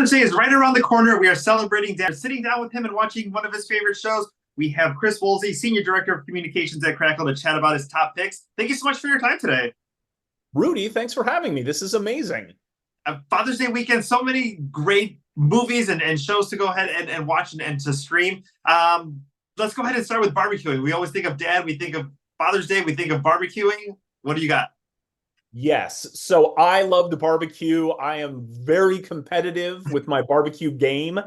Father's Day is right around the corner. We are celebrating Dad. Sitting down with him and watching one of his favorite shows. We have Chris Woolsey, Senior Director of Communications at Crackle, to chat about his top picks. Thank you so much for your time today. Rudy, thanks for having me. This is amazing. Father's Day weekend, so many great movies and shows to go ahead and watch and to stream. Let's go ahead and start with barbecuing. We always think of Dad, we think of Father's Day, we think of barbecuing. What do you got? Yes, so I love to barbecue. I am very competitive with my barbecue game,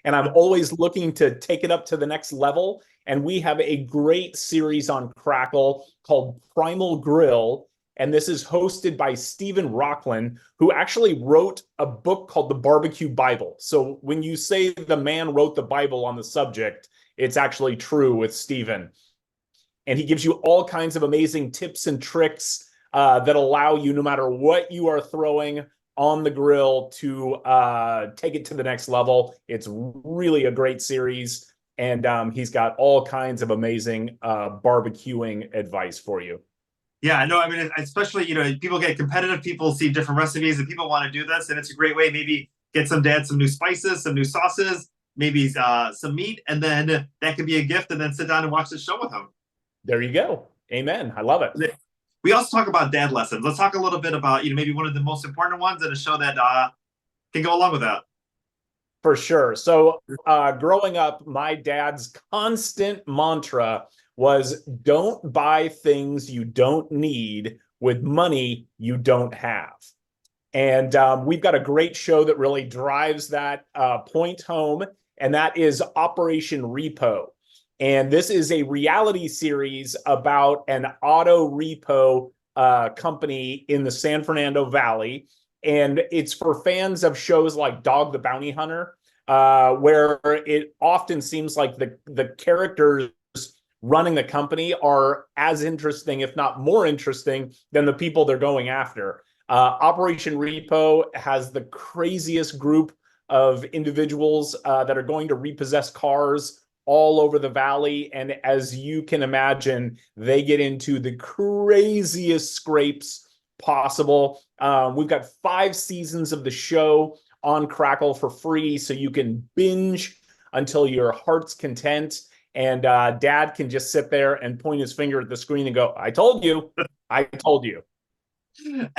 and I'm always looking to take it up to the next level. And we have a great series on Crackle called Primal Grill. And this is hosted by Stephen Rockland, who actually wrote a book called The Barbecue Bible. So when you say the man wrote the Bible on the subject, it's actually true with Stephen. And he gives you all kinds of amazing tips and tricks that allow you, no matter what you are throwing on the grill, to take it to the next level. It's really a great series, and he's got all kinds of amazing barbecuing advice for you. Yeah, I know. I mean, especially, people get competitive, people see different recipes, and people want to do this, and it's a great way. Maybe get some dad some new spices, some new sauces, maybe some meat, and then that could be a gift, and then sit down and watch the show with him. There you go. Amen. I love it. We also talk about dad lessons. Let's talk a little bit about, maybe one of the most important ones in a show that can go along with that. For sure. So growing up, my dad's constant mantra was don't buy things you don't need with money you don't have. And we've got a great show that really drives that point home, and that is Operation Repo. And this is a reality series about an auto repo company in the San Fernando Valley. And it's for fans of shows like Dog the Bounty Hunter, where it often seems like the characters running the company are as interesting, if not more interesting, than the people they're going after. Operation Repo has the craziest group of individuals that are going to repossess cars all over the valley. And as you can imagine, they get into the craziest scrapes possible. We've got 5 seasons of the show on Crackle for free, so you can binge until your heart's content. And dad can just sit there and point his finger at the screen and go, I told you, I told you.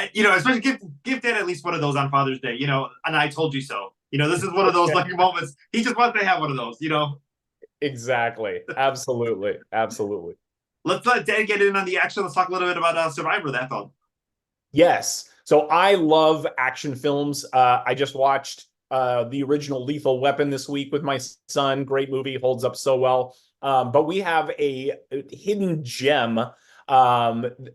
Especially give dad at least one of those on Father's Day, and I told you so. This is one of those lucky moments. He just wants to have one of those. Exactly. Absolutely. Absolutely. Let's let Dad get in on the action. Let's talk a little bit about Survivor, that film. Yes. So I love action films. I just watched the original Lethal Weapon this week with my son. Great movie, holds up so well. But we have a hidden gem.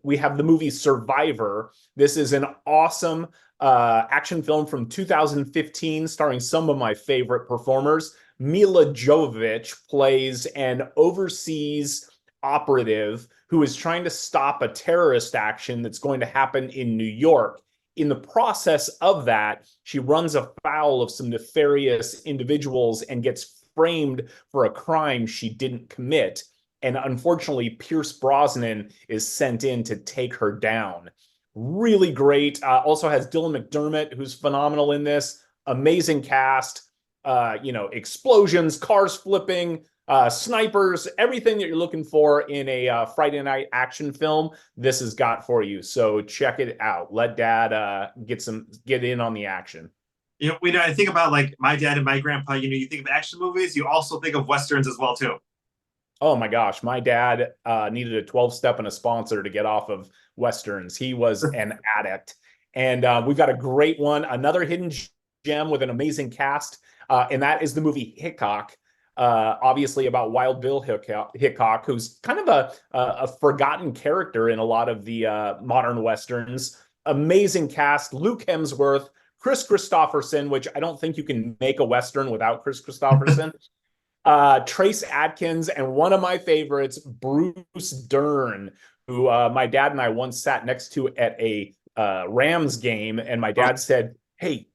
We have the movie Survivor. This is an awesome action film from 2015 starring some of my favorite performers. Mila Jovovich plays an overseas operative who is trying to stop a terrorist action that's going to happen in New York. In the process of that, she runs afoul of some nefarious individuals and gets framed for a crime she didn't commit. And unfortunately, Pierce Brosnan is sent in to take her down. Really great. Also has Dylan McDermott, who's phenomenal in this. Amazing cast. Explosions, cars flipping, snipers, everything that you're looking for in a Friday night action film, this has got for you. So check it out. Let dad get in on the action. When I think about like my dad and my grandpa, you think of action movies, you also think of Westerns as well, too. Oh my gosh, my dad needed a 12-step and a sponsor to get off of Westerns. He was an addict. And we've got a great one, another hidden gem with an amazing cast. And that is the movie Hickok, obviously about Wild Bill Hickok, who's kind of a forgotten character in a lot of the modern Westerns. Amazing cast, Luke Hemsworth, Chris Christopherson, which I don't think you can make a Western without Chris Christopherson, Trace Adkins, and one of my favorites, Bruce Dern, who my dad and I once sat next to at a Rams game, and my dad said, hey,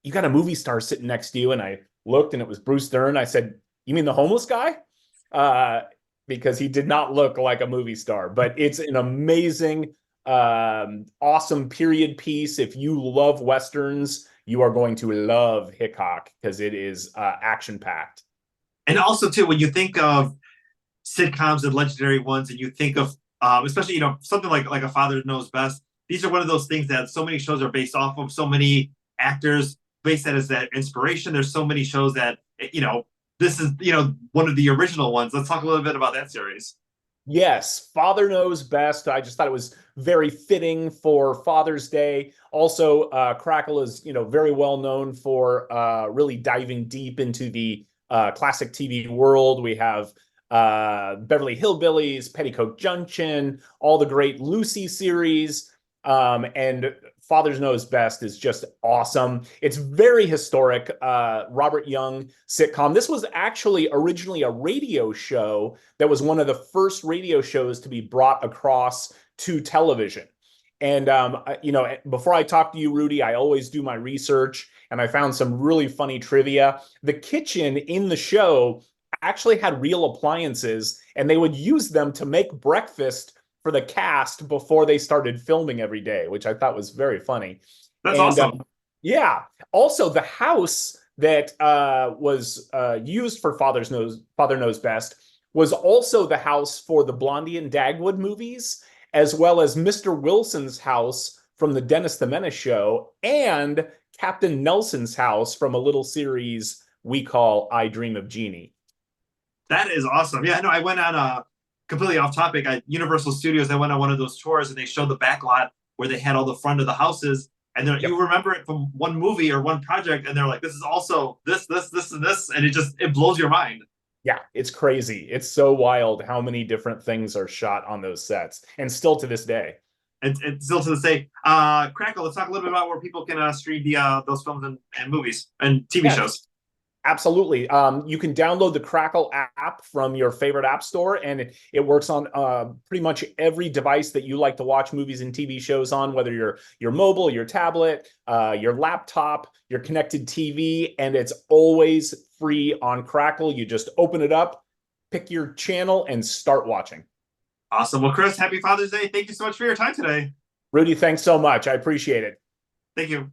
you got a movie star sitting next to you. And I looked and it was Bruce Dern. I said, you mean the homeless guy? Because he did not look like a movie star, but it's an amazing, awesome period piece. If you love Westerns, you are going to love Hickok because it is action packed. And also too, when you think of sitcoms and legendary ones, and you think of especially something like A Father Knows Best. These are one of those things that so many shows are based off of. So many actors base that as that inspiration. There's so many shows that this is one of the original ones. Let's talk a little bit about that series. Yes, Father Knows Best. I just thought it was very fitting for Father's Day. Also, Crackle is, very well known for really diving deep into the classic TV world. We have Beverly Hillbillies, Petticoat Junction, all the great Lucy series, and Father Knows Best is just awesome. It's very historic. Robert Young sitcom. This was actually originally a radio show that was one of the first radio shows to be brought across to television. And before I talk to you, Rudy, I always do my research, and I found some really funny trivia. The kitchen in the show actually had real appliances, and they would use them to make breakfast for the cast before they started filming every day, which I thought was very funny. That's awesome. Yeah. Also, the house that was used for Father Knows Best was also the house for the Blondie and Dagwood movies, as well as Mr. Wilson's house from the Dennis the Menace show, and Captain Nelson's house from a little series we call I Dream of Jeannie. That is awesome. Yeah, no, I went on completely off topic. At Universal Studios, I went on one of those tours, and they showed the back lot where they had all the front of the houses. And then you remember it from one movie or one project, and they're like, this is also this, and this. And it blows your mind. Yeah, it's crazy. It's so wild how many different things are shot on those sets, and still to this day. And still to this day, Crackle, let's talk a little bit about where people can stream those films and movies and TV shows. Absolutely. You can download the Crackle app from your favorite app store, and it works on pretty much every device that you like to watch movies and TV shows on, whether your mobile, your tablet, your laptop, your connected TV, and it's always free on Crackle. You just open it up, pick your channel, and start watching. Awesome. Well, Chris, happy Father's Day. Thank you so much for your time today. Rudy, thanks so much. I appreciate it. Thank you.